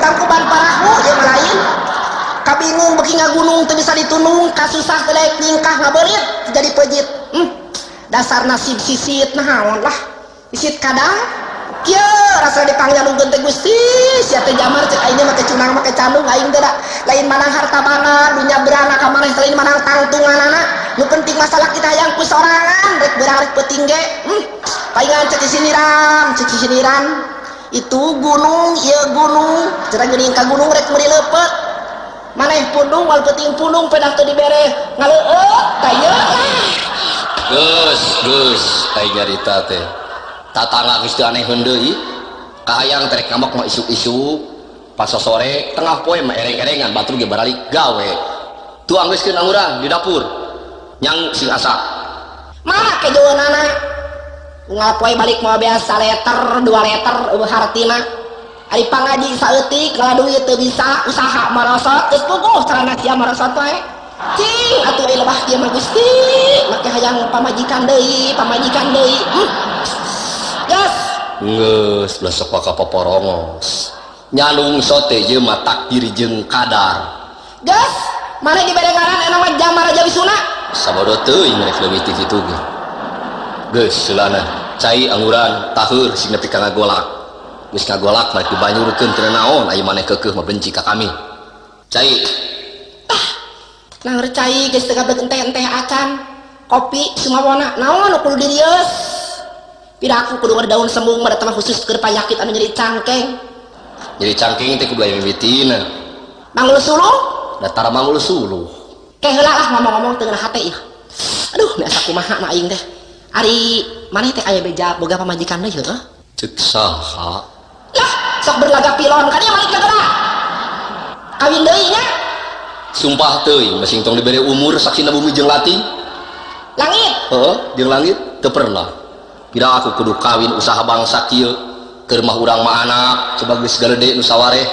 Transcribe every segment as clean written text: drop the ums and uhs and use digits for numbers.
tangkuban parahu yang lain kabingung beki ngagunung teu bisa ditunung kasusah teu daek ningkah ngabelit jadi pejit dasar nasib sisit naon lah sisit kadang kieu rasa dipangyalungkeun teh Gusti sia teh jamar cek aing make cunang make candung aing teh da lain manang harta bana dunya berana ka maneh lain manang tangtunganana nu penting masalah kita hayang ku sorangan rek beurang rek peuting ge paingan cek siniran itu gunung ieu gunung cenah geuning ka gunung rek meuli leupet maneh pundung wal peuting pundung pedah teu dibere ngaleueut ka ieu Gus aing nyarita teh tatangga geus teu aneh heundeui kahayang terek ngambek mah isuk-isuk pas sore tengah poe mah ereng-erengan batur ge baralik gawe tuang geuskeun urang di dapur nyang sing asa mana kejoeunana unggal poe balik mah biasa leter 2 leter eueuh hartina ari pangaji saeutik ngala duit teu bisa usaha marosot geus puguh carana sia marosot wae cing atuh ieu lebah kieu mah Gusti make hayang pamajikan deui geus blesok ka poporongos nyalung sote ieu mah takdir jeung kadar geus maneh dibere ngaran eta mah Jamar Jawisuna sabodo teuing rek leuwih ti kitu ge geus seulana cai anguran taheur sing nepi ka ngagolak geus ngagolak mah dibanyurkeun teu naon aya maneh keukeuh mah benci ka kami cai nang recai geus teu gabeuk ente-ente acan kopi sumawona naon nu kudu dirios pidaku kudu daun sembung mah eta mah khusus keur panyakit anu nyeri cangkeng teh kudu aya mimitina manggul suluh datar manggul suluh ke heula lah ngomong-ngomong teu ngeunah hate ieu aduh biasa kumaha na aing teh ari maneh teh aya beja boga pamajikan deui heuh ceuk saha lah sok berlagak pilon ka dieu malik geura kawin deui nya sumpah teuing masing tong dibere umur saksina bumi jeung lating langit heeh jeung langit teu pernah pira aku kudu kawin usaha bangsa kieu keur mah urang mah anak coba geus galede nu sawareh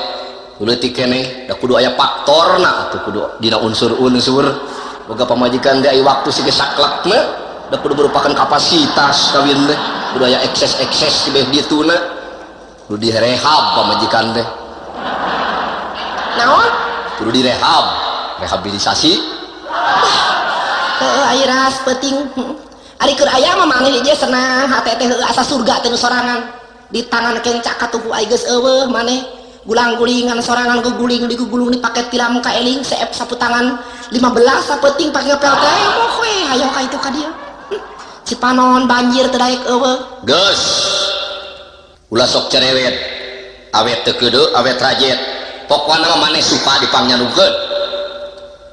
leutik keneh da kudu aya faktorna atuh kudu dina unsur-unsur boga pamajikan teh aya waktu sige saklekna da kudu merupakan kapasitas kawin teh kudu aya ekses-ekses tibeh dituna kudu direhab pamajikan teh naon kudu direhab rehabilitasi aya ras peuting ari keur aya mah maneh ieu senang hate teh asa surga teh nu sorangan di tangan kencak katuhu ai geus eueuh maneh gulang-gulingan sorangan guguling digugulung dipake tilam ka eling seep sapu tangan 15 sapeting pake ngepel teh moh we hayang ka itu ka dieu Cipanon banjir teu daek eueuh geus ulah sok cerewet awet teu keudeu awet rajet pokona maneh suka dipangnyanungkeun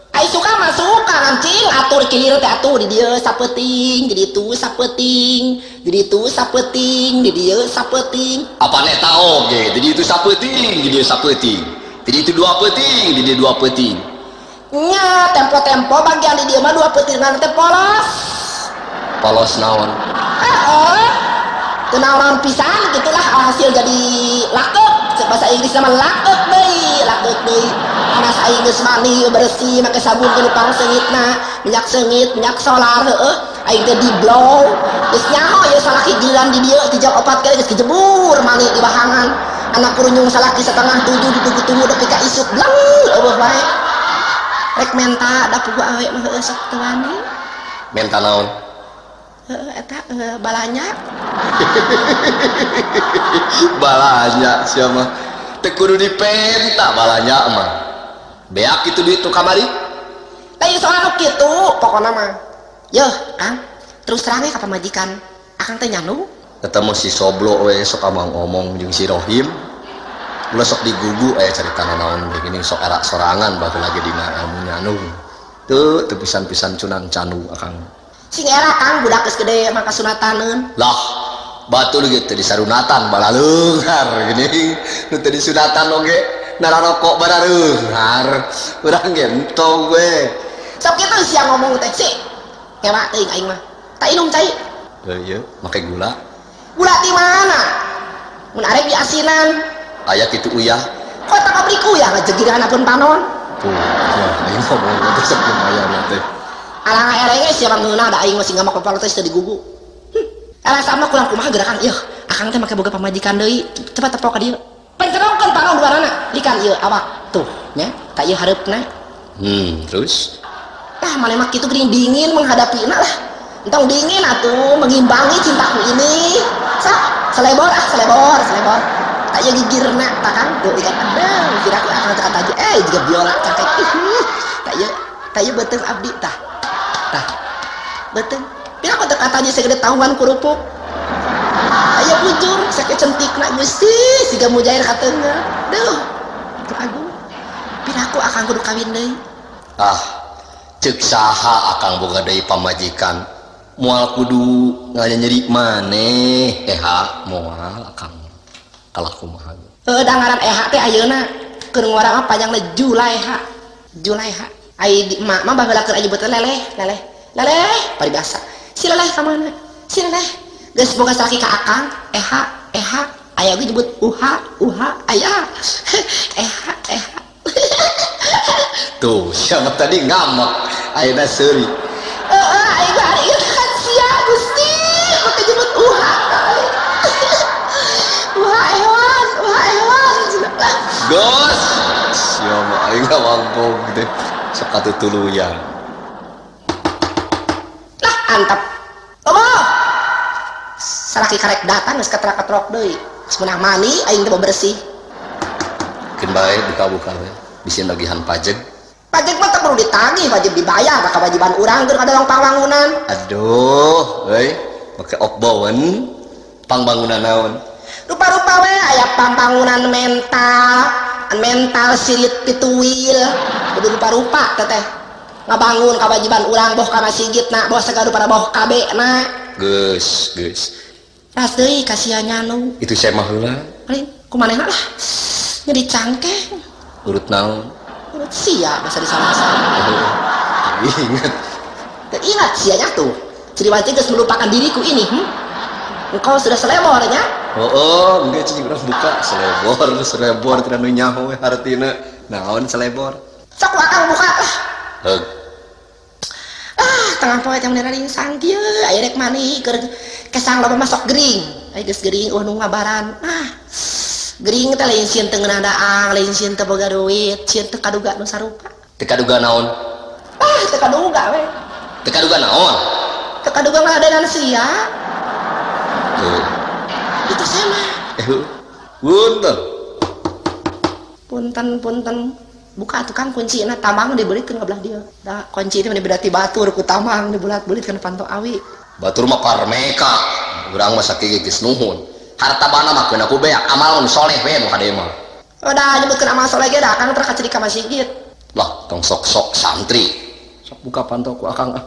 ai suka mah suka ngancing atur kieu teh atuh di dieu sapeting di ditu sapeting di ditu sapeting di dieu sapeting apa nek ta oge di ditu sapeting di dieu sapeting di ditu 2 peuting di dieu 2 peuting nya tempo-tempo bagian di dieu mah 2 peutingan teh polos naon teu naon pisan gitulah hasil jadi lakeuk bahasa Inggris nama lakeuk deui anas aing geus mani bersih make sabun teh nu pangseungitna minyak seungit minyak solar heueuh aing teh di blow geus nyaho ieu salaki giliran di dieu 3 4 kali geus kejebur mani di bahangan anak kurunyung salaki 6:30 ditunggu-tunggu da pika isuk blang eueuh bae rek menta da pugu awe mah heueuh sok teu wani menta naon eta balanya balanya sia mah teu kudu dipenta balanya mah beak itu duit tu kamari lain soal nu kitu pokona mah yeuh Kang terus terang ka pamajikan akang teh nyanu ketemu si Soblo we sok amang ngomong jeung si Rohim ulah sok digugu aya caritana naon begini sok era sorangan baru lagi dina ilmu nyanu teu pisan-pisan cunang canu akang sing era Kang budak geus gede maka sunataneun lah batul gitu di sarunatan balaleunghar gini nu teu disunatan oge nararokok barareunghar urang gentong we sok kitu sia ngomong teh sih hewa teuing aing mah tak inung cai ieu make gula di mana mun arek di asinan aya kitu uyah kok tak pabrik uyah ngajegiranakeun panon tuh ya aing ngomong teh sok lumayan teh alang erenge sia mangeuna da aing masih ngamak kepala teh teu digugu alang sama kulang kumaha gerakan ieu akang teh make boga pamajikan deui cepat tepok ka dieu pencerongkan parang duarana likan ieu awak tuh nya ka ieu hareupna. Terus Maneh mah kitu geuning dingin menghadapina lah. Entong dingin atuh mengimbangi cintaku ini. Selebor. Tak ieu gigirna tak kan tuh ikan ada kira aku akan kata aja juga biola cakek tak ieu beuteung abdi tah beuteung pira aku teu kata aja segede tahuan kurupuk aya bujur sakit centikna Gusti siga mujair ka teungna deuh aku pira aku akan kudu kawin deui ceuk saha akang boga deui pamajikan moal kudu nganyeri maneh moal akang kalah kumaha dangaran teh ayeuna keur ngorang panjangna Julaiha ai di emak mah baheula keur aya beuteun leleh paribasa si leleh ka mana si leleh geus boga salaki ka akang aya ge disebut uha aya tuh siapa tadi ngamak ayeuna seuri aya hari ieu kan sia Gusti maka disebut uha Gos siapa aing ngawangkong deh sok katutuluyan lah antep salaki karek datang geus katrak-katrok deui geus meunang mani aing teh bersih keun bae buka-buka we bisi nagihan pajeg mah teu perlu ditagih wajib dibayar ka kewajiban urang keur kadalong pangbangunan aduh euy make okbawen pangbangunan naon rupa-rupa we aya pambangunan mental sirit pituil kudu rupa-rupa teteh ngabangun kewajiban urang boh kana sigitna boh sagadu pada boh kabena geus ras deui kasihan nyanu itu saya mah heula paling kumanehna lah jadi cangkeng urut naon urut sia basa disalahsa ingat sianya tuh jadi wajib geus melupakan diriku ini engkau sudah selebornya enggak cing urang buka selebor tidak nu nyaho we hartina naon selebor sok akang buka lah heug tengah poe teh beneran insang kieu aya rek mani keur kesang loba masuk gering aya geus gering nu ngabaran gering teh lain sieun teu ngeunah daang lain sieun teu boga duit sieun teu kaduga nu sarupa teu kaduga naon teu kaduga we teu kaduga naon teu kaduga ngadanan sia itu sama punten buka tukang kunci na tamang dibelikeun ka belah dia da kunci teh berarti batur ku tamang dibulat-bulitkeun panto awi batur mah parmeka urang mah sakieu geus nuhun hartabana mah keun aku beak amal nu soleh we nu kadeu mah da nyebutkeun amal soleh ge da akang teh kaciri ka masjid lah tong sok-sok santri sok buka panto ku akang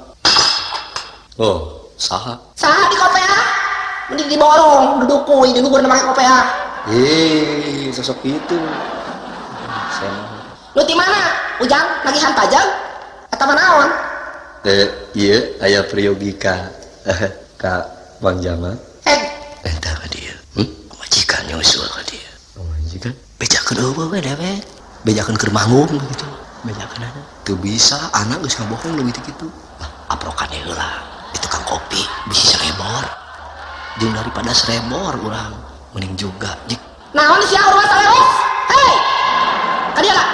saha di kopea mending diborong duduk kuy di luhur make kopea sosok itu lu di mana ujang nagihan pajak atau naon iya aya priyogika ka Bang Jamal entah ka dia majikan nyusul ka dia majikan bejakeun eueuh we dewe bejakeun keur manggung gitu bejakeun aja teu bisa anak geus ngabohong leuwih teh kitu aprokan heula di tukang kopi bisi selebor jeung daripada selebor urang mending juga jik naon sia urang selebor hei ka dia lah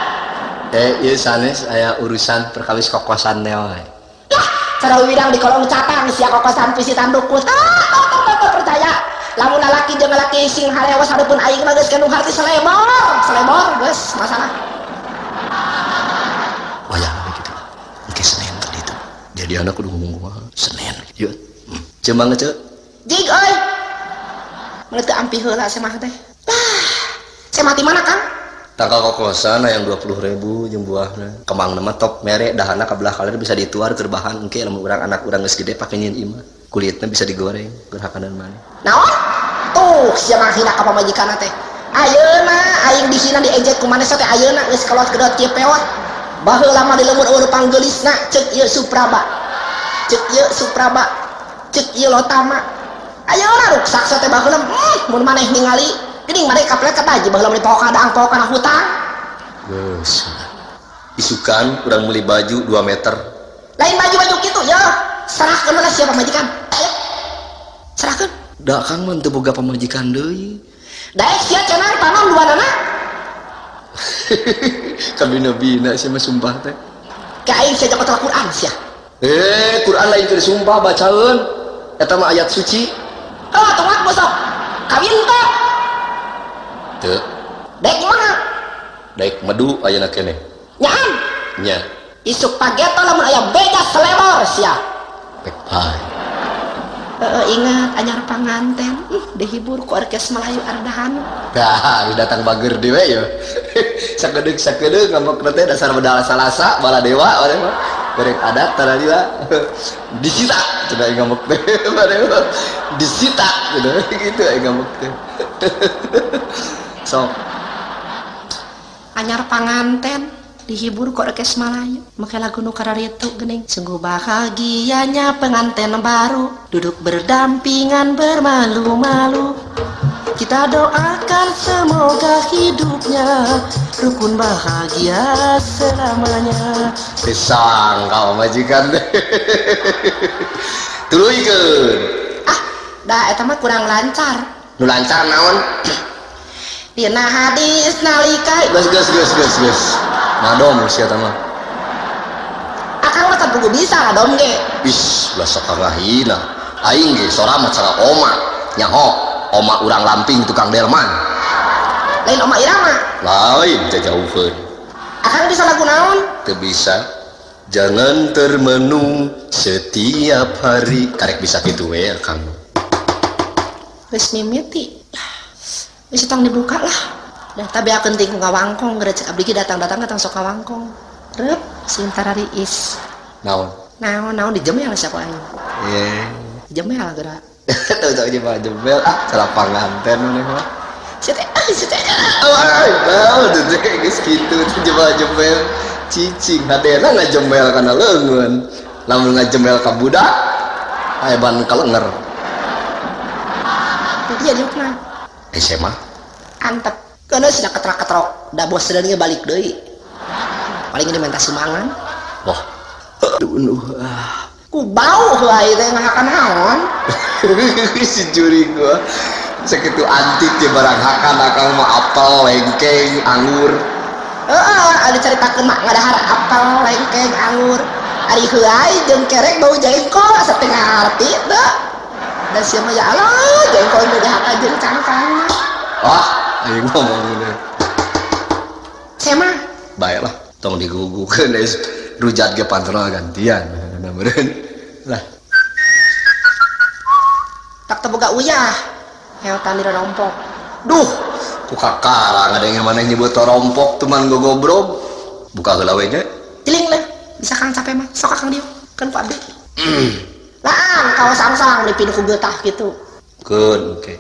ieu sanes aya urusan perkawis kokosan teh wae lah cara widang di kolong catang sia kokosan pisitan duku percaya lamun lalaki jeung lalaki sing harewas hareupeun aing mah geus kanu harti selebor geus masalah wayah begitu engke Senin tadi itu jadi anak kudu ngomong kumaha Senin ieu cemang ceu jig euy mun teu ampi heula semah teh semah di mana Kang tangkal kokosan yang 20.000 jeung buahna kemangna mah top mere dahana ka belah kaler bisa dituar keur bahan engke lamun urang anak urang geus gede pake nyin imah kulitna bisa digoreng keur hakanan maneh naon tuh sia mah hina ka pamajikanna teh ayeuna aing dihina diejek ku maneh teh ayeuna geus kolot kedot kieu pewot baheula mah di leumun panggeulisna ceuk ieu Supraba ceuk ieu Lotama ayeuna ruksak teh baheula mun maneh ningali geuning maneh kaplet ka taji baheula meni pokok ada angpok kana hutang geus isukan urang meuli baju 2 meter lain baju kitu ya serahkeun lah sia pamajikan ayo serahkeun da Kang mah teu boga pamajikan deui daek sia cenah tanam dua nana kabina-bina sih mah sumpah teh kain sia jago Al-Quran sia Quran lain keur sumpah bacaeun eta mah ayat suci tungak bosok kawin teh teu daek mana daek madu ayeuna keneh nyaan nya isuk pageto lamun aya beda selebor sia pek bae ingat anyar panganten dihibur ku orkes Melayu Ardahan dah datang bager dewe ya sakedeuk ngambek teh dasar bedal salasa bala dewa bade mah bareng adat tara dia disita cenah ngambek teh bade mah disita gitu ngambek teh sok anyar panganten dihibur ku orkes Melayu make lagu nu kararitu geuning sungguh bahagianya pengantin baru duduk berdampingan bermalu-malu kita doakan semoga hidupnya rukun bahagia selamanya disangka majikan teh tuluikeun dah eta mah kurang lancar nu lancar naon dina hadis nalika geus ngadom sia tah mah akang mah kudu bisa ngadom ge is ulah sok ngahina aing ge sora mah cara oma nyaho oma urang lamping tukang delman lain oma irama lain jauheun akang bisa lagu naon teu bisa jangan termenung setiap hari karek bisa kitu we akang geus mimiti geus tong dibuka lah dah tapi akan tinggal ngawangkong geura cek abdi datang sok ngawangkong rep sebentar riis naon dijemel siapa aing jemel geura tahu jemel salah panganten maneh mah si teh geus kitu jemel cicing hadena ngajemel kana leungeun lamun ngajemel ka budak aya ban kalenger jadi mah SMA antep karena sudah ketrok dah bos sedangnya balik deui paling ini minta sumbangan wah ku bau heula teh ngahakan naon si juri gua sakitu antik teh barang hakan akang mah apel lengkeng anggur ada caritakeun mak ngadahar apel lengkeng anggur ari heulai jeung kerek bau jengkol satengah arti teh da sia mah ya Allah jengkol nu dahar jeung cangkang ayo ngomong udah saya mah baiklah tong digugukeun rujat ge pantona gantian meureun lah tak teboga uyah heotan di rompok duh ku kakarang ada yang mana nyebut rompok teman gogobrog buka heula we nya tiling lah bisa kang capek mah sok akang dieu kan Pak Abdi laang kaos sangsang dipinu ku geutah kitu keun oke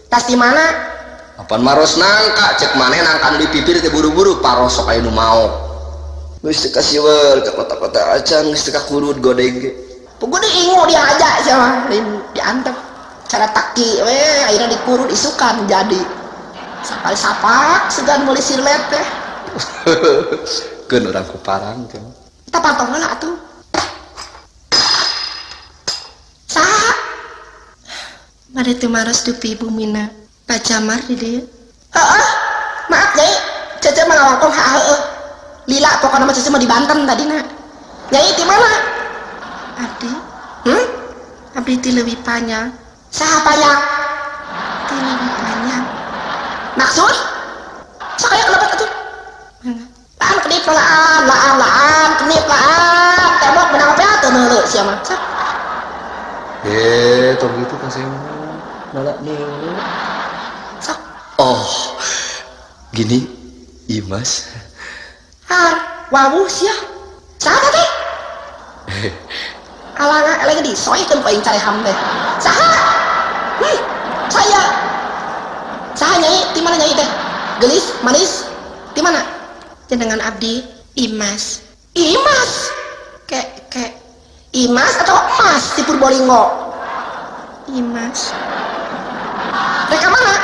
tas di mana apaan maros nangka cek maneh nangkan di pipir teh buru-buru paros sok aya nu mau geus teu kasieur ka kota-kota acan geus teu kakurud godeng ge puguh diingu dia aja sia mah diantep cara taki we ayeuna dikurud isukan jadi sakali sapak segan meuli sirlet teh keun urang ku parang teh kita pantong heula atuh saha ngade teu maros dupi bumina pacamar di dieu maaf nyai cece mah ngawangkong lila pokoknya mah cece mah di Banten tadi nak nyai di mana abdi abdi ti leuwih panjang saha panjang ti leuwih panjang maksud sakaya kelebet atuh laan kedip laan kedip laan tembok benang apa teu neuleuh sia mah tong gitu kan saya nolak nih gini Imas wawuh sia saha teh alanga lagi disoikeun ku aing careham teh saha saha nyai di mana nyai teh gelis manis di mana jenengan abdi Imas ke Imas atau emas di Purbolinggo Imas mereka mana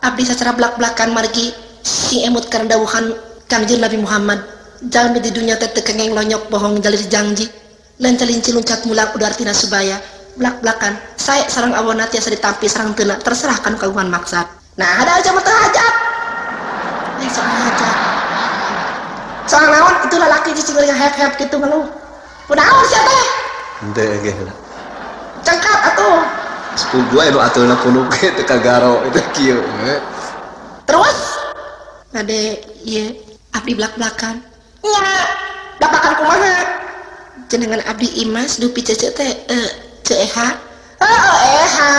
abdi secara belak-belakan margi si emut karena dawuhan Kangjeng Nabi Muhammad jalmi di dunia teh kengeng lonyok bohong jalir janji lan calinci luncat mulak udah artina subaya belak-belakan saya sarang awona tiasa ditampi sarang teuna terserahkan kagungan maksad. Nah ada aja mah teu hajat soal hajat soal naon itu lalaki cicing lagi hep-hep gitu ngeluh kunaon sia teh henteu ge cengkat atuh sepugu anu atuhna kuno ge teu kagaro itu kieu terus ade ieu abdi belak-belakan nya belak-belakan kumaha jenengan abdi Imas dupi cece teh Eha Eha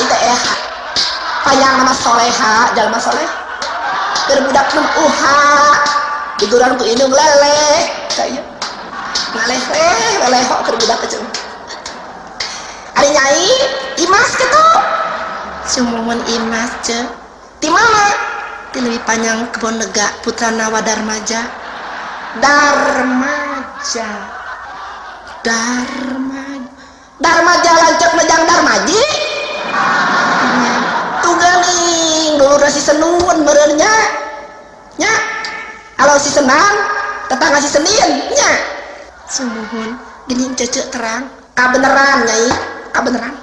itu Eha panjang nama Soleha jalma soleh berbudak nem uha diguran ku indung leleh kayak ngaleh kok berbudak kecil ari nyai Imas gitu sumumun Imas ce di mana di lebih panjang kebon lega putra nawa Darmaja Darmaja lancok nejang Darmaji tugaling dulu si senun merenya nya kalau si senang tetangga si senin nya sumuhun gini cece terang kabeneran nyai kabeneran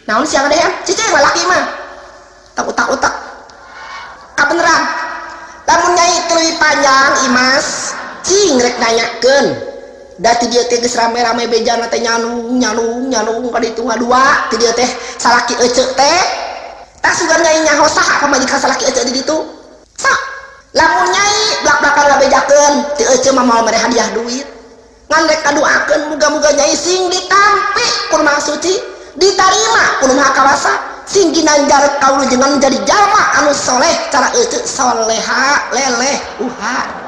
naon siang deh cice laki mah tak utak kabeneran lamun nyai tuluy panjang Imas cing rek nanyakeun dati dia teh geus rame-rame bejana teh nyalung ka ditu ngadua ti dia teh salaki eceuk teh tah sugan nyai nyaho saha pamajikan salaki eceuk di ditu sak lamun nyai blak-blakan ngabejakeun ti eceuk mah moal mere hadiah duit ngan rek kaduakeun muga-muga nyai sing ditampi ku Maha Suci ditarima ku Maha Kawasa sing ginanjar kaulu jenengan jadi jalma anu soleh cara eceuk soleha leleh uha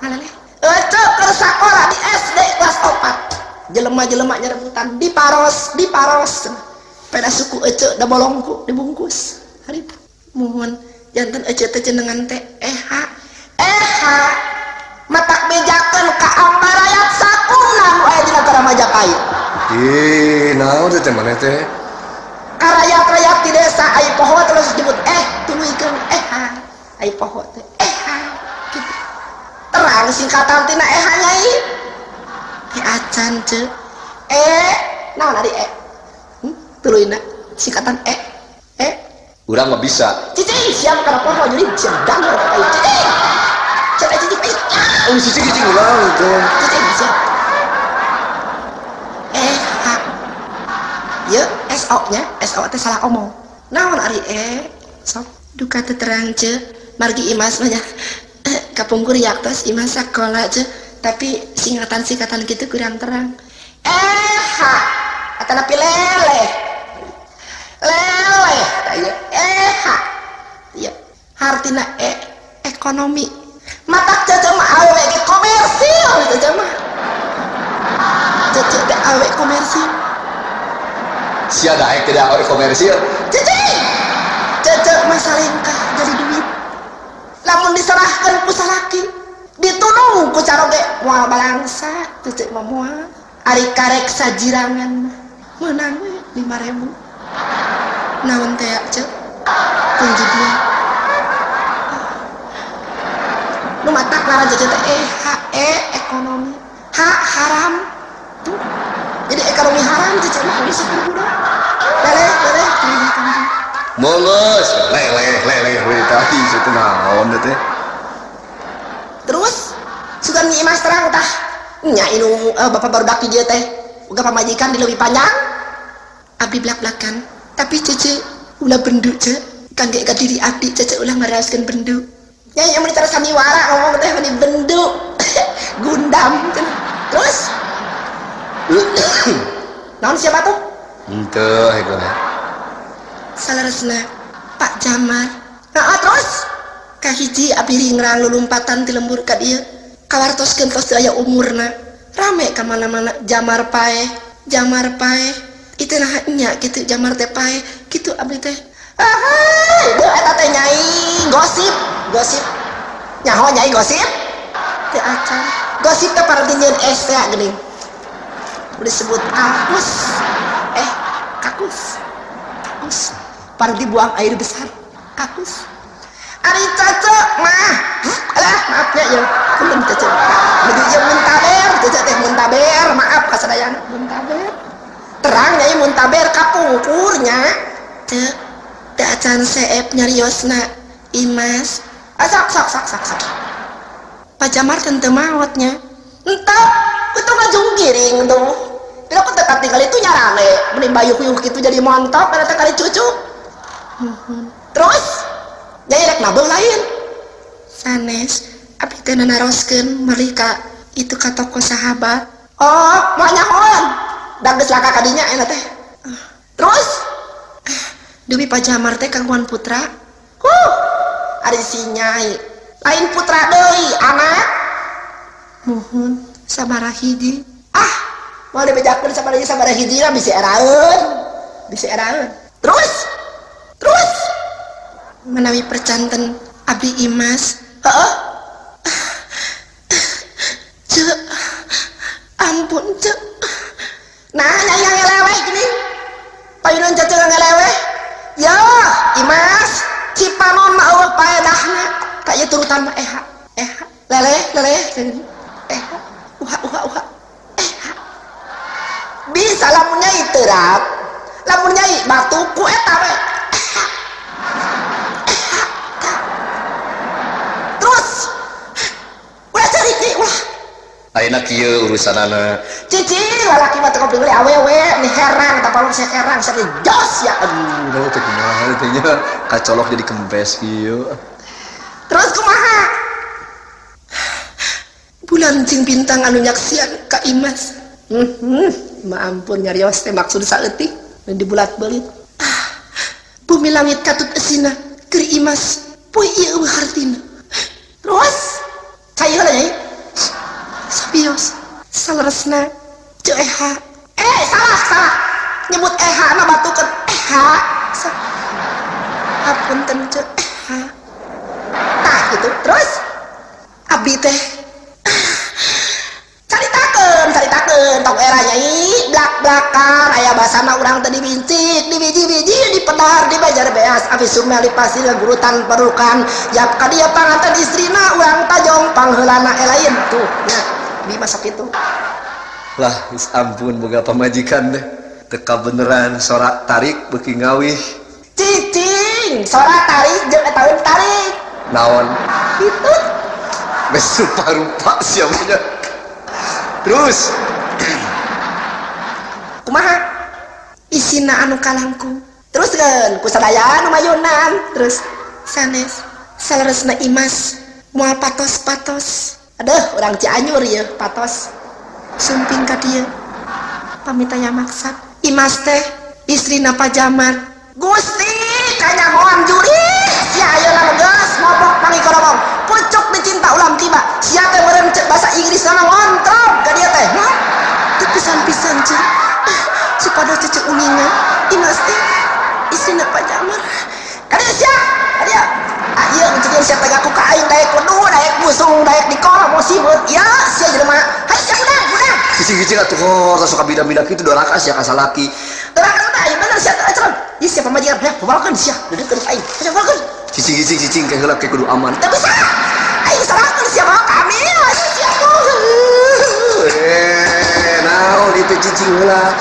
ngaleleh eceuk keur sakola di SD kelas 4 jelema-jelema nyerebutan di paros peda suku eceuk da bolongku dibungkus hari muhun janten eceuk teh jenengan teh Eha matak bejakeun ka ambarayat sakuna nu aya dina negara Majapahit naon teh maneh teh ka rakyat-rakyat di desa aya poho terus disebut tuluykeun Eha aya poho teh gitu terang singkatan tina Eha nyai acan ce naon ari tuluyna singkatan urang mah bisa cicing siap kana poho jadi sedang ai cicing cicing urang itu cicing siap ye SO nya SO teh salah omong naon ari sok duka teu terang ce margi Imas mah nya kapungkur yaktos Imas sakola ce tapi singkatan gitu kurang terang atana pi leleh aya iya hartina ekonomi matak cece mah awe ge komersil cece mah cece teh awe komersil sia daek teh awe komersil cece mah salengkah jadi duit lamun diserahkeun ku salaki ditunung ku caroge moal balangsa cece mah moal ari karek sajirangan meunang we 5.000 naon teh cek kunci dia nu matak laran cece teh ekonomi haram tuh jadi ekonomi haram cece mah bisa budak leleh Mongus, leleh tadi situ naon teh. Terus sugan Nyi Imas terang tah nya inu bapak barudak di dieu teh uga pamajikan di leuwih panjang abdi blak-blakan tapi cece ulah benduk ce kangge ka diri abdi cece ulah ngaraoskeun benduk nya yang cara sandiwara ngomong teh meni benduk gundam terus naon siapa tuh henteu heula salaresna Pak Jamar terus kahiji abdi ngrang lulumpatan ti lembur ka dieu kawartoskeun tos aya umurna rame ka mana-mana Jamar pae itu nah nya gitu Jamar teh pae gitu abdi teh deu eta teh nyai gosip nyaho nyai gosip teu acan gosip teh para dinyeun es teh geuning disebut kakus para dibuang air besar kakus ari cocok mah alah maafnya ya kulun cece menuju ieu muntaber cece teh muntaber maaf kasadayana muntaber terang nyai muntaber kapungkurnya teu da acan seep nyariosna Imas sok pajamar teu maotnya entah itu ngajung giring tuh bila aku dekat tinggal itu nyarane mending bayuh-yuyuh gitu jadi montok kada kali cucu terus nyai rek nabel lain sanes abdi teh naroskeun mereka itu ka toko sahabat oh mau nyahoan da geus laka kadinya eta teh terus Dewi pajamar teh kagungan putra ari si nyai lain putra deui anak muhun sabaraha hiji mau dibejakeun sabaraha hiji lah bisa eraeun terus menawi percanten abdi Imas heeh cek ampun cek nah nyai ngeleweh gini payunan cece ngeleweh ya Imas cipanon mah eueuh paedahna kaya turutan mah leleh uha bisa lamun nyai terap lamun nyai batu ku eta we terus ulah cari ki ulah ayeuna kieu urusanana cici lalaki mah teu kopi geuli awewe nih herang tapalung saya herang saya jos ya aduh teh kumaha teh nya kacolok jadi kempes kieu terus kumaha bulan cing bintang anu nyaksian ka Imas ma ampun nyarios teh maksud saeutik di bulat belit bumi langit katut esina keur Imas poe ieu eueuh hartina terus cai heula nyai sabios saleresna ceu eha salah nyebut eha na batukeun eha hapunten ceu eha tah gitu terus abdi teh caritakeun tong era nyai blak-blakan aya basana urang teh dibincik dibiji-biji dipedar dibajar beas abis sumel dipasir gurutan perukan jap ka dieu panganten istrina urang tajong pangheulana lain tuh nya di masak itu lah is ampun boga pamajikan deh teka beneran sorak tarik beuki ngawih cicing sorak tarik jeung eta tarik naon itu geus rupa-rupa sia nya terus kumaha isina anu kalangkung teruskeun ku sadaya anu mayunan terus sanes saleresna Imas moal patos aduh urang Cianjur ieu patos sumping ka dieu pamitaya maksad Imas teh istrina pajamar Gusti kanyahoan juri sia ayeuna geus ngobok pangikorobong pucuk dicinta ulam tiba sia teh meureun cek bahasa Inggris nama ngontrol ka dieu teh teu pisan-pisan cek supados cece uninga Imas teh istrina pajamar ka dieu sia ka dieu ieu ngeuceun sia teh ku ka aing daek kudu daek busung daek dikol musibut ya sia jelema hai sia budak cicing-cicing atuh hor sok bida-bida kitu dorakas ya ka salaki dorakas teh aing bener sia teh acan ieu sia pamajikan ya kubalkeun sia deukeun ka aing kubalkeun cicing kayak heula kayak kudu aman teu bisa aing salahkeun sia bawa kami sia naon itu cicing heula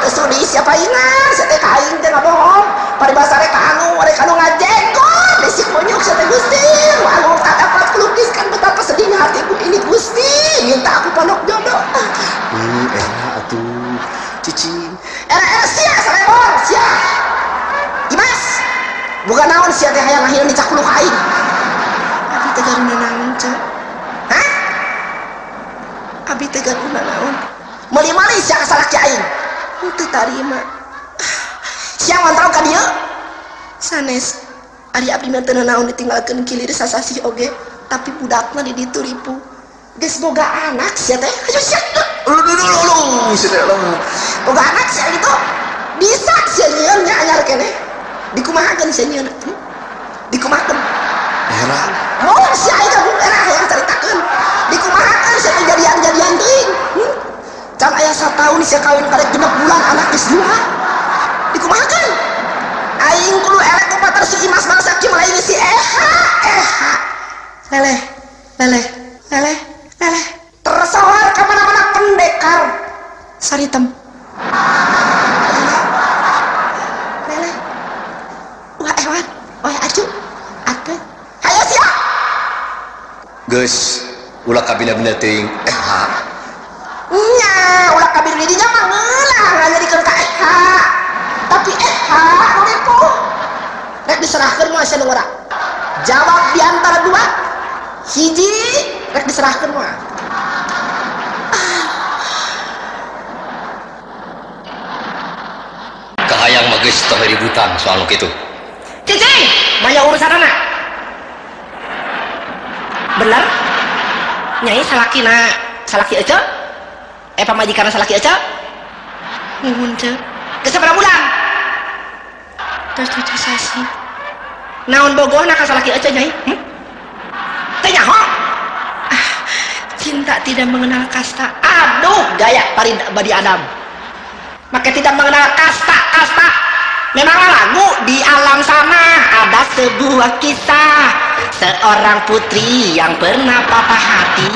teu sudi sia paingan sia teh ka aing teh ngabohong paribasa rek anu ngajengkol desi kunyuk sia teh Gusti anu tak dapat kulukiskan betapa sedihnya hatiku ini Gusti minta aku pondok jodoh enak atuh cicing era sia sarebon sia Imas bukan naon sia teh hayang akhirna dicakuluk aing abi teh garuna naon cek hah abi teh garuna naon meuli-meuli sia kasalaki aing teu tarima sia ngontrol ka dieu sanes ari abdi mah teu naon ditinggalkeun kilir sasasih oge tapi budakna di ditu ripu geus boga anak sia teh ayo sia lu sia teh boga anak sia gitu bisa sia nyieun nya anyar keneh dikumahakeun sia nyieun dikumahakeun era mun sia aing kagung era hayang caritakeun dikumahakeun sia teh jadian teuing can aya sataun sia kawin karek 6 bulan anak geus 2 dikumahakeun aing kudu elek ku patar si Imas bangsa kieu lain si eha leleh hitam. Lele. Wah ewan. Wah acu. Ake. Hayo sia. Geus, ulah kabina-bina teuing Nya, ulah kabina didinya mah ngeulang ngajadikeun ka tapiuripu rek diserahkeun moal sia nu ngora. Jawab di antara dua. Hiji rek diserahkeun moal. kahayang mah geus teu ributan soal nu kitu. Cicing, maya urusanana. Bener? Nyai salaki ece? Pamajikanna salaki ece? Nuhun ce. Geus sabaraha bulan? Tos 7 sasi. Naon bogohna ka salaki ece nyai? Teh nyaho? Cinta tidak mengenal kasta. Aduh, gaya badi Adam. Maka tidak mengenal kasta. Memanglah lagu di alam sana ada sebuah kisah seorang putri yang pernah patah hati.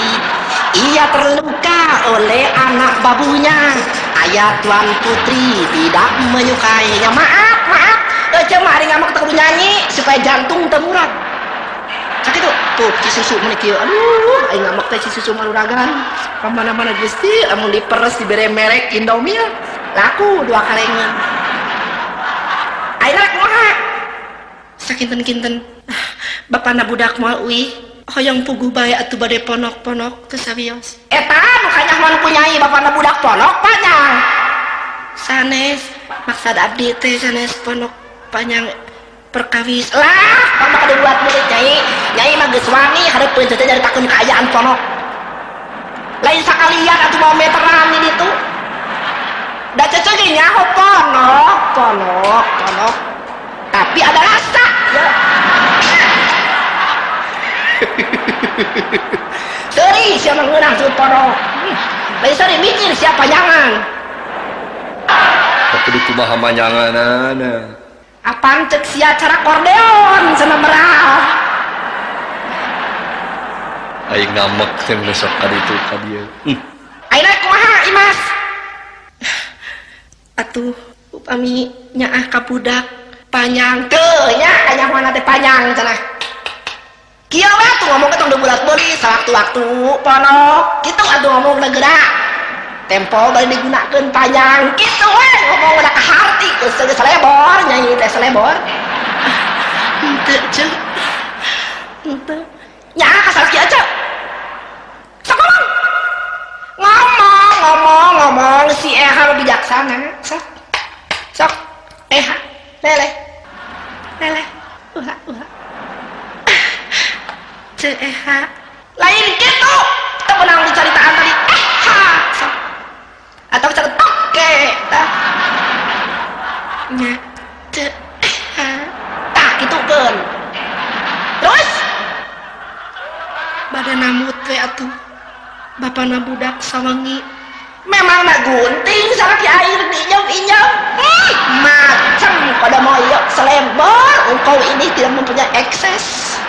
Ia terluka oleh anak babunya. Ayah tuan putri tidak menyukainya. Maaf. Cuma hari ngamak tak nyanyi supaya jantung temurah. Sakit tuh cisusu menikio. Aduh, aing ngamak teh cisusu maluragan. Kemana-mana Gusti, amun diperes dibere merek Indomie laku 2 kalengan. Ayeuna kumaha? Sakinten-kinten bapana budak moal uih hoyong puguh bae atuh bade ponok-ponok teu sawios. Eta nu kanyahoan ku nyai bapana budak ponok panjang. Sanes maksud abdi teh sanes ponok panjang perkawis. Lah, pamah kada buat murid nyai mah geus wani hareupeun teh nyaritakeun kaayaan ponok. Lain sakalian atuh mau meteran di ditu. Da cecek ge nyaho ponok. Tapi ada rasa ya. Seri siapa ngeunang tuh ponok. Lain seri mikir siapa jangan. Tapi kumaha manyanganana. Apaan cek sia cara kordeon cenah merah. Aing ngamek teh sok ka ditu ka dieu. Ayeuna kumaha Imas? Atuh upami nyaah ka budak panjang teu nya aya mana teh panjang cenah. Kieu we atuh ngomong ke tong bulat-bulit sawaktu-waktu ponok kitu atuh ngomong geura. Tempo bari digunakeun panjang kitu we ngomong udah ka harti geus selebor nyanyi teh selebor. Henteu ce. Henteu. Nyaah ka salaki aja. Sok ngomong si Eha bijaksana. Sok Eha lele uha ce Eha lain gitu teu menang dicaritaan tadi Eha sok atau cara toke tah nya ce Eha tah gitukeun terus badana mut we atuh bapana budak sawangi memang na gunting salaki air diinyam-inyam macam pada moyok selebor. Engkau ini tidak mempunyai ekses,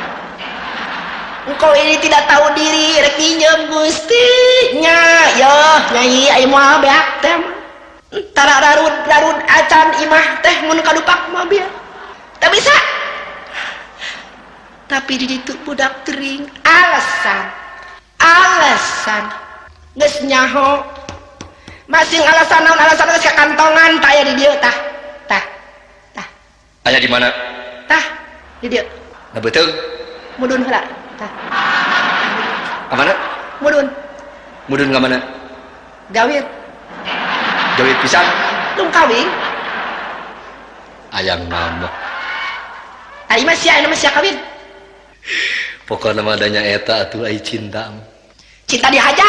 engkau ini tidak tahu diri rek diinyam Gusti nya ya nyai ai moal beak teh tara darud acan imah teh mun kadupak mobil teu bisa. Tapi di ditu budak teuing alasan geus nyaho masing alasan geus kakantongan tah aya di dieu tah Aya di mana? Tah di dieu. Na beuteung? Mudun heula tah. Ka mana? Mudun ka mana? Gawir pisan? Lung kawin. Ayang namek. Ai mah sia kawin. Pokokna mah adanya eta atuh ai cinta. Cinta dihaja.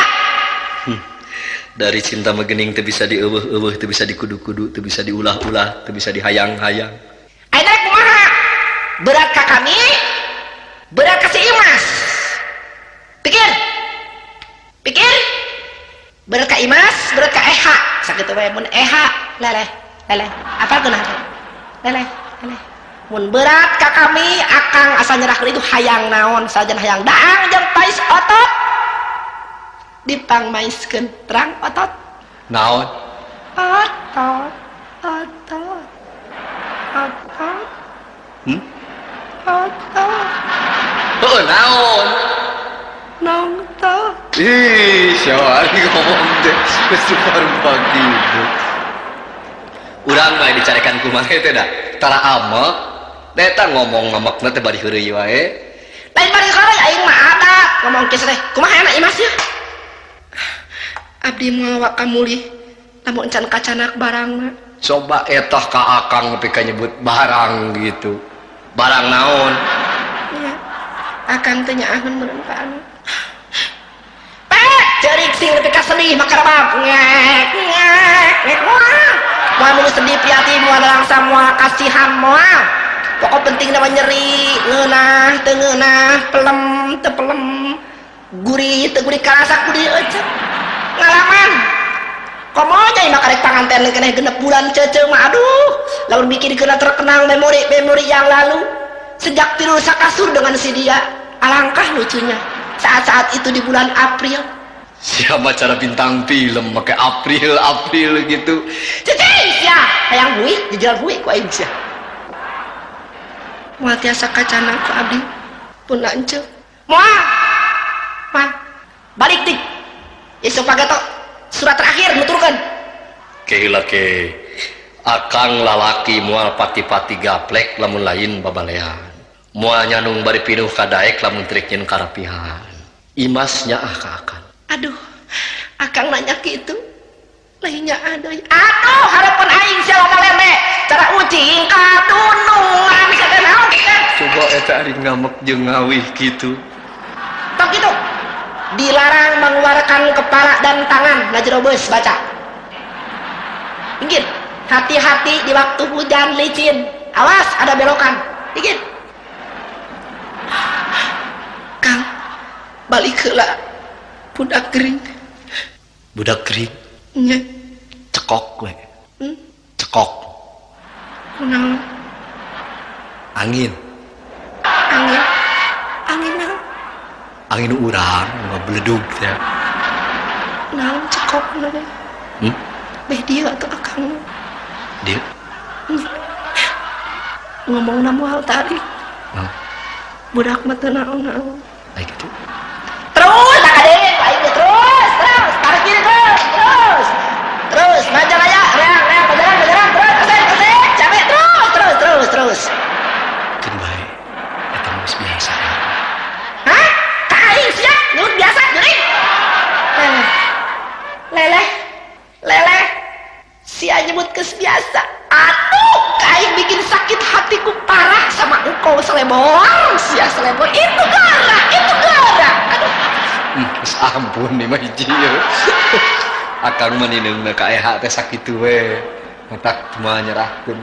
Dari cinta mah geuning teu bisa dieuweuh-euweuh, teu bisa dikudu-kudu, teu bisa diulah-ulah, teu bisa dihayang-hayang. Ayeuna kumaha? Berat ka kami? Berat ka si Imas? Pikir. Berat ka Imas, berat ka Eha. Sakitu we mun Eha leleh. Apa geunah teh? Leleh. Mun berat ka kami akang asa nyerahkeun itu hayang naon sajan hayang daang jeung pais otot dipangmaiskeun terang otot Naon? Otot, otot, otot, otot. Oh, naon? Nongtot. Ih, siapa ngomong deh, kesuka-rupa gitu. Urang mah dicarikan kumaha teh da. Tara amek, eta ngomong ngamakna teh bari heureuy wae. Lain bari heureuy aing mah ada ngomong geus teh. Kumaha na Imas ya? Abdi moal wa kamulih lamun can kacanak barangna. Coba eta ka akang nepi ka nyebut barang gitu. Barang naon? Iya. Akang teh nyaaheun meureun ka anu. Cerik sing lebih kasedih makarabab ngek ngek ngek moal mulu sedih piati moal langsa moal kasihan moal pokok penting nama nyeri ngeunah teu ngeunah pelem teu pelem gurih teu gurih karasa ku dieu cek ngalaman komo nya mah karek panganten keneh genep bulan ceuceung mah aduh lamun mikirkeun terkenang memori yang lalu sejak tilu sakasur dengan si dia alangkah lucunya saat-saat itu di bulan April. Siapa cara bintang film pakai April gitu. Cicing sia, hayang buih, dijual buih ku aing sia. Moal tiasa kacana ku abdi. Pun lanceuk. Moal. Moal. Balik dik. Isu pageto surat terakhir nuturkeun. Keula ke. Akang lalaki moal pati-pati gaplek lamun lain babalean. Moal nyanung bari pinuh ka daek lamun trik nyeun karapihan. Imas nyaah ka akang. Aduh, akang nanya gitu. Lainnya ada. Aduh, harapan aing sia lele. Cara ucing katunungan saged naon kan. Coba eta ari ngamek jeung ngawih gitu. Tok gitu. Dilarang mengeluarkan kepala dan tangan. Najero beus baca. Inggit. Hati-hati di waktu hujan licin. Awas ada belokan. Inggit. Kang, balik heula. Budak kering. Budak kering? Nya. Cekok we. Cekok. Kunaon? Angin. Angin. Angin naon? Angin urang ngebledug teh. Naon cekok naon? Beh dia atau akang? Dia. Ngomong namu hal tadi. Budak mah teu naon-naon. Ai kitu. Terus Aden, baik terus tarik kiri terus maju aja reang berjalan terus capek terus Kan bae eta geus biasa. hah kain siap nyut biasa geuning leleh sia nyebut geus biasa atuh kain bikin sakit hatiku parah sama engkau selebor sia selebor itu gara aduh Ampun nih mah hiji ya. Akang mah nineungna ka EH teh sakitu we. Matak cuma nyerahkeun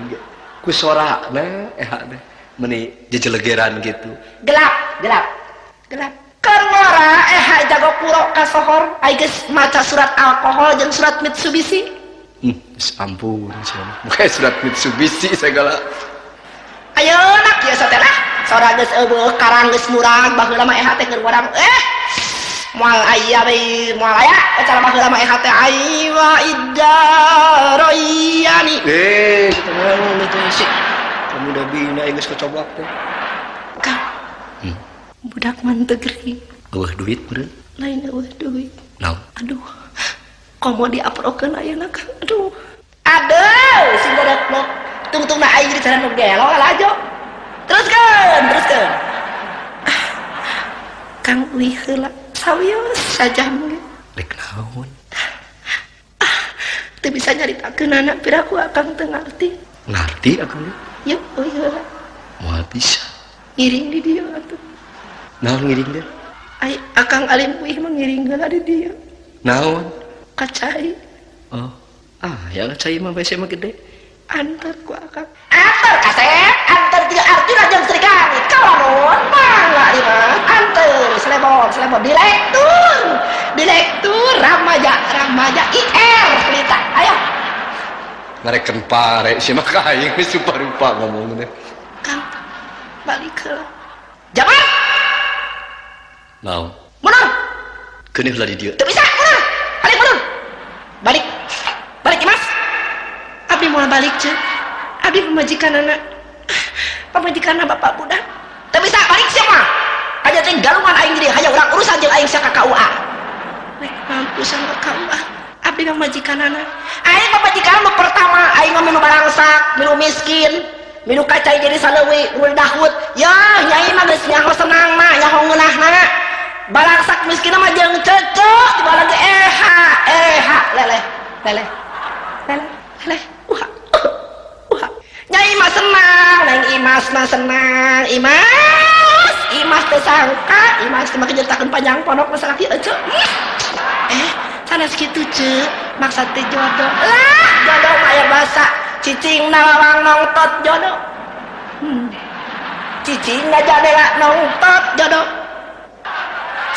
ku sorana EH teh meuni jejelegeran gitu. Gelap. Keur ngora EH jago puro ka sohor ai geus maca surat alkohol jeung surat Mitsubishi. Ampun cenah. Bukan surat Mitsubishi segala. Ayeuna kieu satelah. Sora geus eueuh karang geus murag baheula mah EH teh keur urang moal aya acara baheula mah EH teh ai wa iddaroiyani Kita naon teh sih. Kamu udah bina geus kecobak teh. Kang. Budak man teu geuring. Eueuh duit meureun. Lain eueuh duit. Naon? Aduh. Komo diaprokeun ayeuna Kang. Aduh, sing dadak tungtungna aing di cara nu gelo lajo. Teruskeun. Kang uih heula sawios saja mungkin. Rek naon? Teu bisa nyaritakeun anak piraku akang teu ngarti. Ngarti akang? Yuk uih heula. Moal bisa. Ngiring di dieu atuh. Naon ngiring teh? Ai akang alim uih mah ngiring heula di dieu. Naon? Kacai. Oh. Yang cai mah bese mah gede. Antar ku akang. Antar kasep, antar tiga Arjuna jeung Sri Kandi. Kalamun mangga di mah. Antar selebor direktur ramaja IR pelita. Ayo. Ngareken pare si mah kaing geus rupa-rupa ngomong teh. Kang, balik heula. Jaman. Naon? Mundur. Keuneuh lah di dieu. Teu bisa, mundur. Balik. Balik Imas. mau balik cek abdi pemajikan anak bapak budak tapi bisa balik siapa aja teh galungan aing jadi hanya orang urusan jeung aing sia ka KUA mampus sama KUA abdi pemajikan anak aing pemajikan nu pertama aing minu barangsak minu miskin minu kacai jadi saleuwi urang dahut ya nyai mah geus nyaho senang mah nyaho ngeunahna barangsak miskin mah jeung cecek tiba lagi leleh Nyai mah senang neng Imas mah senang Imas tersangka Imas mah kejertakan panjang pondok masalah kieu ceu sana segitu ceu maksud teh jodoh lah jodoh mah aya basa cicing nawang nongtot jodoh cicing ngajadela nongtot jodoh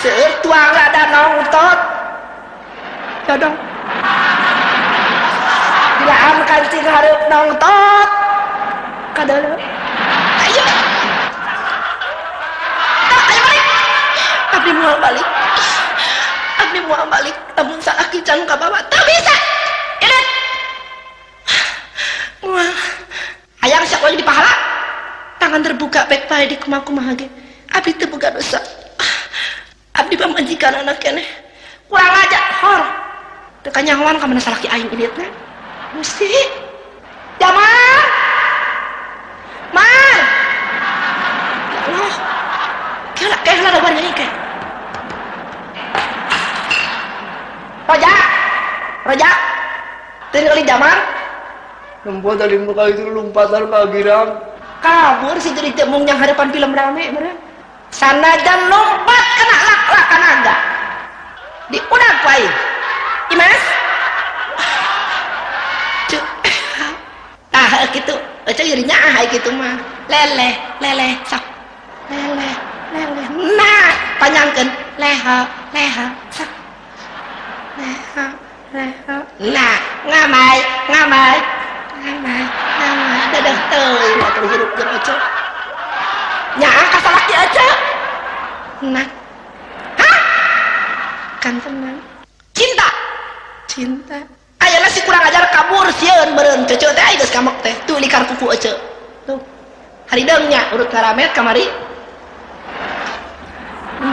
seueur tuang lada nongtot jodoh dilaan kancing hareup nongtot kadalo ayo balik abdi moal balik lamun salah kican ka bawa teu bisa irit moal hayang sak di pahala tangan terbuka baik bae di kumaha ge abdi teu boga dosa abdi pamajikan anak keneh kurang aja hor teu kanyahoan ka mana salah ki aing irit teh mesti Jamal Man ya Allah kayak ada barang ini kayak Roja tinggal di Jamal lompat dari muka itu lompatan lagi ram kabur situ di temung yang hadapan film rame bener sanajan lompat kena lak naga di udah kuain Imas gitu aja jadinya gitu mah leleh sok leleh nah panjangkeun leha sok leha nah ngamai dadah teuing atuh hirup jeung aja nyaa ka salaki aja nah kan tenang cinta ayeuna si kurang ajar kabur sieun beureun cece teh aya geus kamek teh tuh likar kuku ece tuh harideung nya urut ngaramet kamari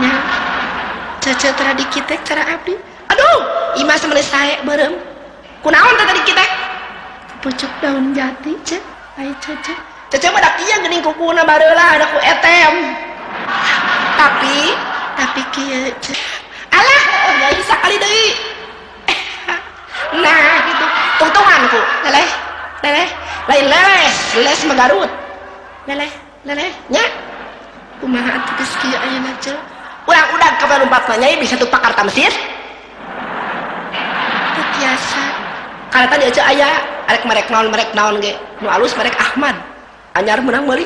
nya cece tara dikitek cara abdi aduh Imas mah sae beureum kunaon teh tadi kitek pucuk daun jati cek ai cece mah dak ieu geuning kukuna bareula ada ku etem tapi kieu cek alah geus sakali deui nah gitu tungtunganku leleh lain leles megarut leleh nya kumaha atuh geus kieu ayeuna ceu urang udag ka lompat nyai bisa tuh pakarta Mesir teu tiasa kana tadi aja aya arek merek naon ge nu alus merek Ahmad anyar menang meuli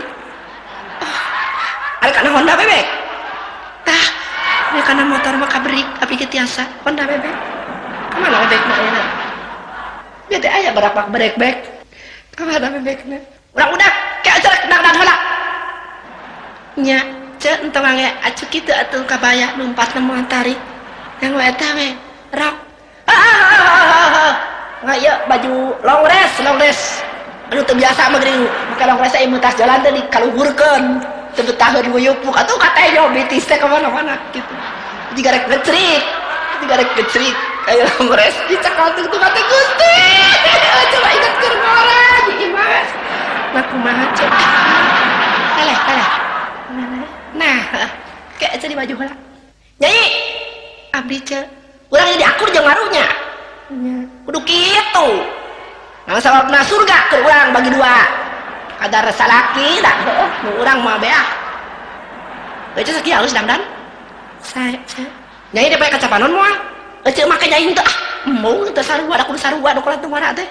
arek kana Honda bebek tah arek kana motor mah kabrik tapi ge tiasa Honda bebek kemana bebek mah ayeuna dia teh aya berapa bebek kemana bebekna urang udah kayak acara kenang heula nya ceu entong ge acu kitu atuh kabaya lumpatna moal tarik yang we eta we rok ngaya baju long dress anu teu biasa mah geuning make long dress ieu tas jalan teh dikaluhurkeun teu betaheun wuyupuk atuh katanya nyo bitis teh ka mana-mana kitu jiga rek ngecrik kayak long dress dicekal tuh kata Gusti coba ingat keur ngorang Imas nah kumaha cek eleh nah kayak aja di baju heula nyai abdi cek urang jadi akur jeung ngaruhnya kudu kitu nah sababna surga keur urang bagi dua kadar salaki da nu urang mah beah baca sakieu halus dangdan sae nyai teh bae kacapanon moal ece make nyai henteu embung teu sarua da kudu sarua nu kulat tungara teh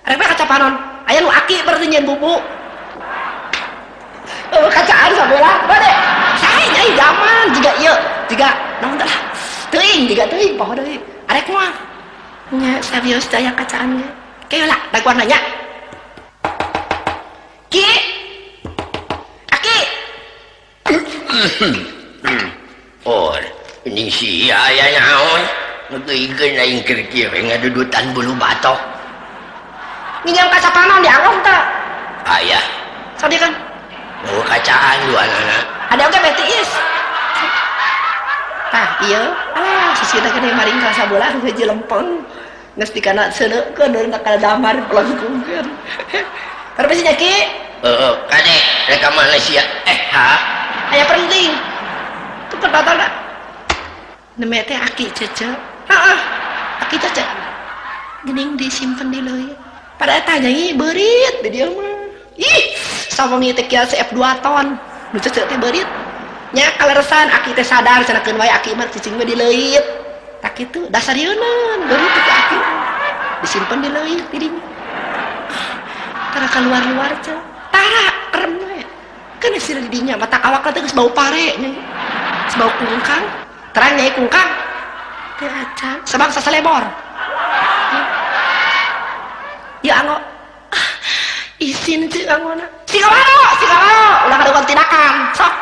arek bae kacapanon aya nu aki berarti nyeun bubu kacaan sabelah bade sae nyai zaman jiga naon teh teuing jiga teuing poho deui arek moal nya sabios daya kacaan ge keu lah daguan nanya ki aki oh ini si aya naon ngeuikeun aing keur kieu ngadudutan bulu batok nginjam kaca panon dianggap tak ayah tadi kan mau kacaan dua anak ada oke betis tah iya sisina gede maring ka sabola hiji lempeng geus dikana seuneukkeun deurna ka damar pelengkungkeun karep sih nyaki kade reka Malaysia aya penting tuh kedotona neme teh aki cece aki cece geuning disimpen di leuy pada tanya ih beurit di dieu mah ih sawangi teh kieu F2 ton nu cece teh beurit nya kaleresan aki teh sadar cenah wae aki mah cicing mah di leuit tak kitu dasar yeuneun beurit teh aki disimpen di leuit di dinya tara keluar-luar ce tara kerem we kan sih di dinya mata awak teh geus bau pare nya geus bau kungkang terang nyai kungkang teh acan sabang sasalebor ya anggo isin ceu anggona sigawaro ulah kadukan tindakan sok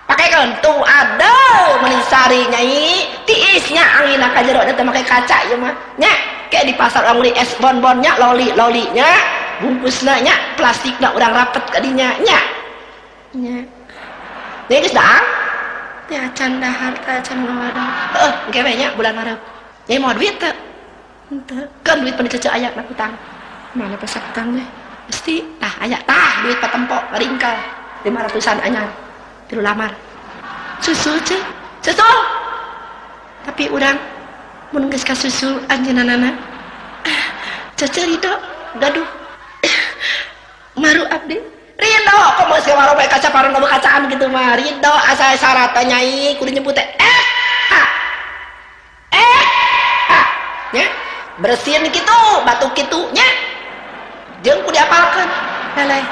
pakekeun tuh ada menisari nyai tiisnya angina ka jero teh make kaca ieu mah nya kayak di pasar orang beli es bonbonnya loli-lolinya bungkusna nya plastikna urang rapet ka dinya nya geus daang teh acan dahar teh acan ngawadang engke we nya bulan Maret nyai mau duit teh henteu kan duit panu cece aya na utang mana pesak utang we pasti tah aya tah duit patempo ringkel 500-an anyar tilu lamar susul ce susul tapi urang mun geus ka susul anjeunana cece ridho gaduh maru abdi ridho komo geus maro bae kaca paron kacaan gitu mah ridho asa syarat nyai kudu nyebut teh nya bersihin kitu batuk kitu nya jeung kudu diapalkeun lele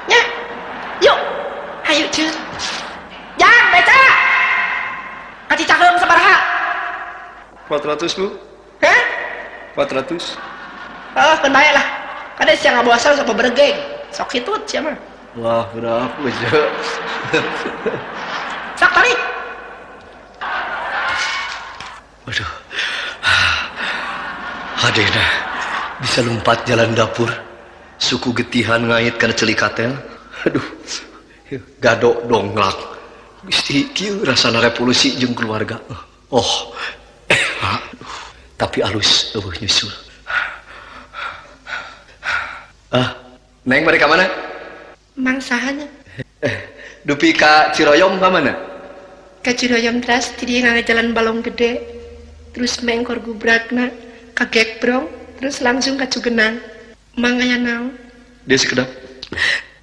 nya yuk hayu ceut jang beca kaci cakeum sabaraha 400 Bu heh 400 keun bae lah kade sia ngaboasal sok beregeg sok kitu sia mah wah berapa aja sok tarik waduh hadena bisa lompat jalan dapur suku getihan ngait kana celikatel aduh gadok donglak gusti kieu rasana revolusi jeung keluarga tapi alus nyusul neng mereka mana mang sahanya dupi ka Ciroyom ka mana ka Ciroyom teras di dia jalan balong gede terus mengkor gubrakna ka Gekbrong terus langsung ka Cugenang mang aya naon dia sekedap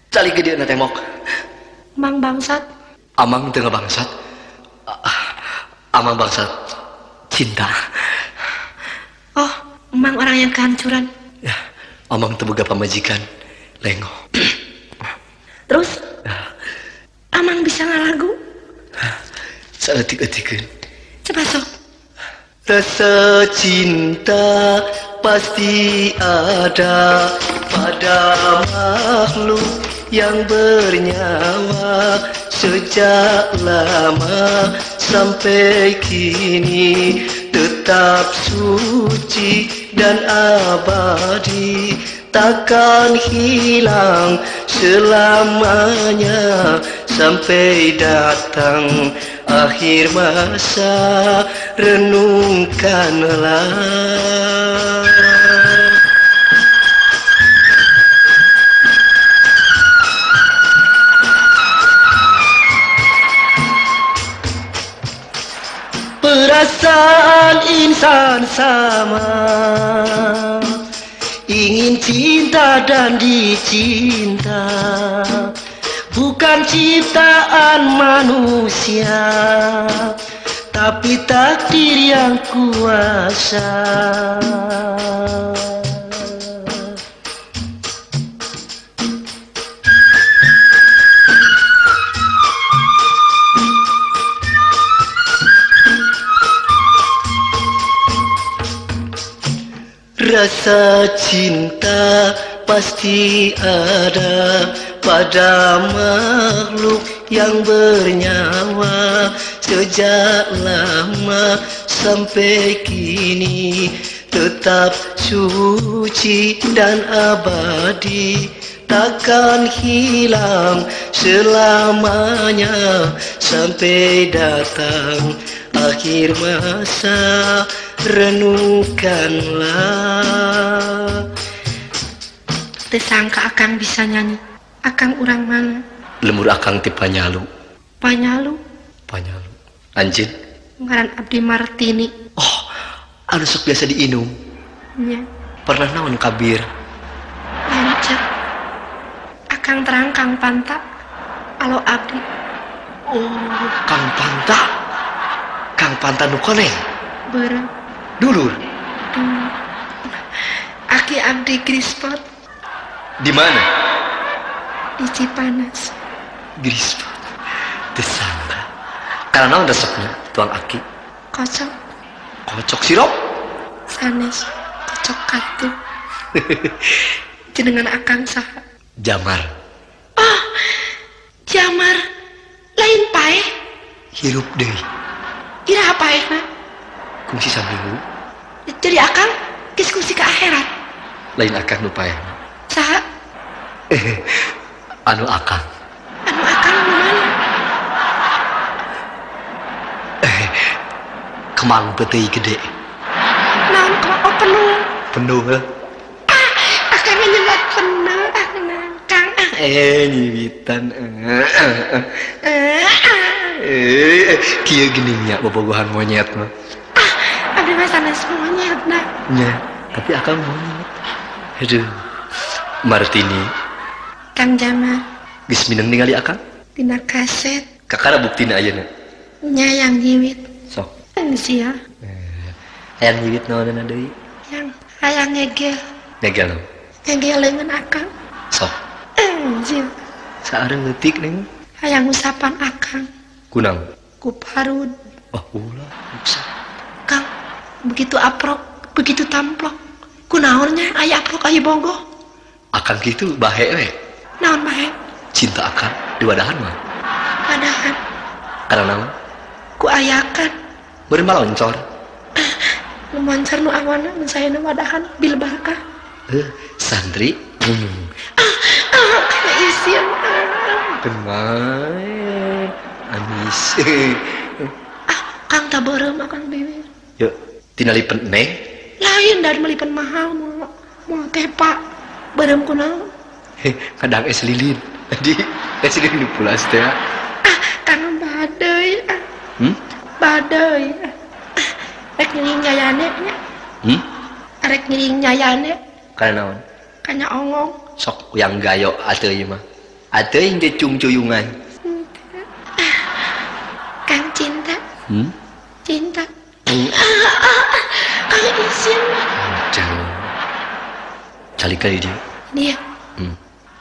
cali gede na temok mang bangsat amang teu ngabangsat amang bangsat cinta mang orang yang kehancuran ya amang teu boga pamajikan lengo terus amang bisa ngalagu saeutik-eutikeun coba sok rasa cinta pasti ada pada makhluk yang bernyawa sejak lama sampai kini tetap suci dan abadi takkan hilang selamanya sampai datang akhir masa renungkanlah perasaan insan sama ingin cinta dan dicinta bukan ciptaan manusia tapi takdir yang kuasa rasa cinta pasti ada pada makhluk yang bernyawa sejak lama sampai kini tetap suci dan abadi, takkan hilang selamanya sampai datang akhir masa. Renungkanlah. Tersangka akang bisa nyanyi. Akang urang mana? Lemur akang ti Panyalu. Panyalu. Panyalu. Anjin. Ngaran Abdi Martini. Oh, anu sok biasa diinum. Nya. Pernah naon kabir? Lancar. Akang terang Kang Panta. Alo Abdi. Oh, Kang Panta. Kang Panta nu koneng. Beureum. Dulur. Aki Abdi Grispot. Di mana? Di Cipanas. Grispot. Tersangka. Karena naon resepnya tuang aki? Kocok. Kocok sirop. Sanes. Kocok kartu. Jenengan akang saha? Jamar. Oh, Jamar. Lain paeh. Hirup deui. Iraha paehna? Kungsi saminggu. Jadi akang diskusi ke akhirat. Lain akang nu paeh. Saha? Anu akang. Anu akang nu mana? Kemang petei gede. Naon kemang? Oh, penuh. Penuh lah. Akang nyebat penuh. Kang. Nyibitan. Kieu geuning nya bobogohan monyet mah. Abdi mah sanes monyet nah. Nya, tapi akang monyet. Aduh. Martini. Kang Jamar. Geus mineng ningali akang? Tina kaset. Kakara buktina ayeuna. Nya yang nyiwit. Sok. Sia. Hayang nyiwit naonana deui? Yang hayang ngegel. Negel. Ngegel leungeun akang. Sok. Anjir. Saareng leutik ning. Hayang usapan akang. Kunang. Ku parud. Oh, ulah. Bisa. Kang, begitu aprok, begitu tamplok. Kunaonnya aya aprok aya bogoh. Akang kitu bahe we. Naon bae? Cinta akang di wadahan mah. Padahan Karena naon? ku ayakan. Beureum maloncor. Nu moncar nu awana mun saena wadahan bil barkah. Santri. Kana isin. Kenai. Amis. Kang tak beureum akang deui. Yuk, tingali peneng. Lain dari melipan mahal mau tepa. Beureum kunaon? Kadang es lilin. Jadi es lilin di pulas teh. Kang badeui. Badeui. Rek ngiring nyayane nya. Rek ngiring nyayane. Karena naon? Kanya ongong. Sok yang gayo atuh ieu mah. Atuh yang decung cuyungan. Kang cinta. Cinta. Kang isin. Cali kali dia. Dia.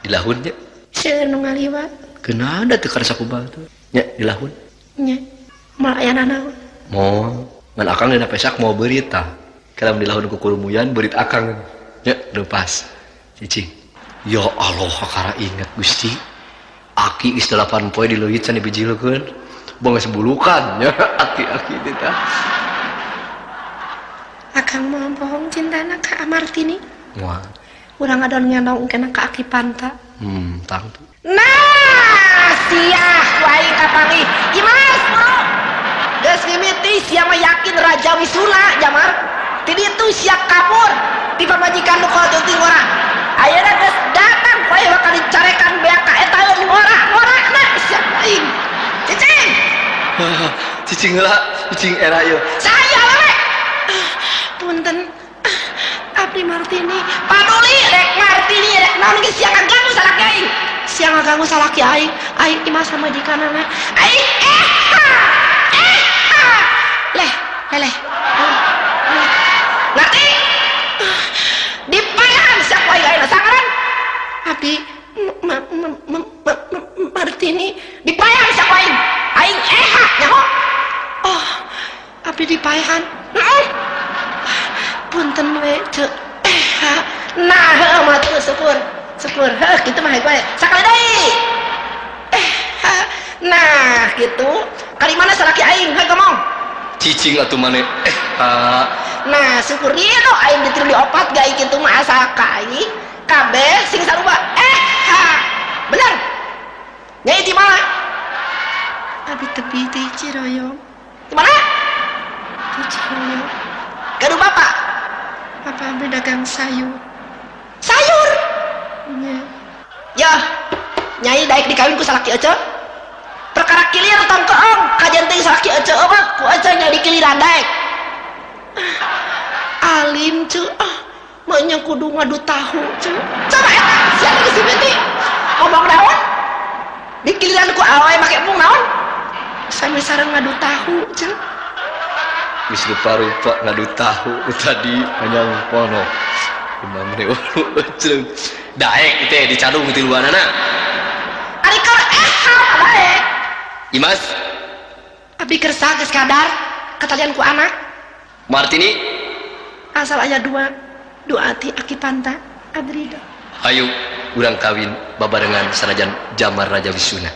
Dilahunnya. Seueur nu ngaliwat. Kenapa teu karasa kubal tuh? Nya dilahun. Nya. Moal aya nanaon? Mau ngan akang dina pesak mau berita. Kalau dilahun ku kurumuyan berit akang. Nya lepas. Cicing. Ya Allah kakara inget Gusti. Aki geus 8 poe di leuwit can dibijilkeun. Beungeus bulukan nya aki-aki teh tah. Akang mau bohong cintana ka Martini. Moal. Urang adon ngendong kena ka Aki Panta. Tang tuh. Nah, siah wae kapangi. Imas, geus mimiti sia mah yakin Raja Wisula Jamar. Ti ditu sia kabur ti pamajikan nu kol ting ora. Ayeuna geus datang poe bakal dicarekan beak ka eta ora na sia aing. Cicing. Cicing heula, cicing era ieu. Saya we. Punten. Abdi Martini, paduli rek Martini rek naon ge sia ngaganggu salaki aing. Sia ngaganggu salaki aing. Aing imas sama majikanana. Aing leh. Ngerti? Dipayahan sia ku aing ayeuna sangaran. Abdi Martini dipayahan sia ku aing. Aing nyaho. Oh, abdi dipayahan. Punten we ceu nah heuh mah teu syukur heuh kitu mah bae sakali deui nah kitu kali mana salaki aing heuh ngomong Cicing atuh maneh Nah syukur ieu no aing ditiru diopat gai kitu mah asal kai kabeh sing saruba ha bener nyai di mana abi tepi di Ciroyong di mana di Ciroyong gaduh bapak abi dagang sayur ya nyai daek dikawin ku salaki ece perkara kilir tong keong kajian teh salaki ece mah ku ece nya dikiliran daek alim cu maknya kudu ngadu tahu cu coba eta sia geus dibeti ngomong naon dikiliran ku awe make embung naon sampai sareng ngadu tahu cu geus rupa-rupa ngadu tahu tadi hanya pono imam ne cenah daek teh dicadung ti luanana ari keur daek Imas abi kersa geus kadar katalian ku anak Martini asal aya dua ati aki panta adrida ayo urang kawin babarengan sanajan jamar Raja Wisuna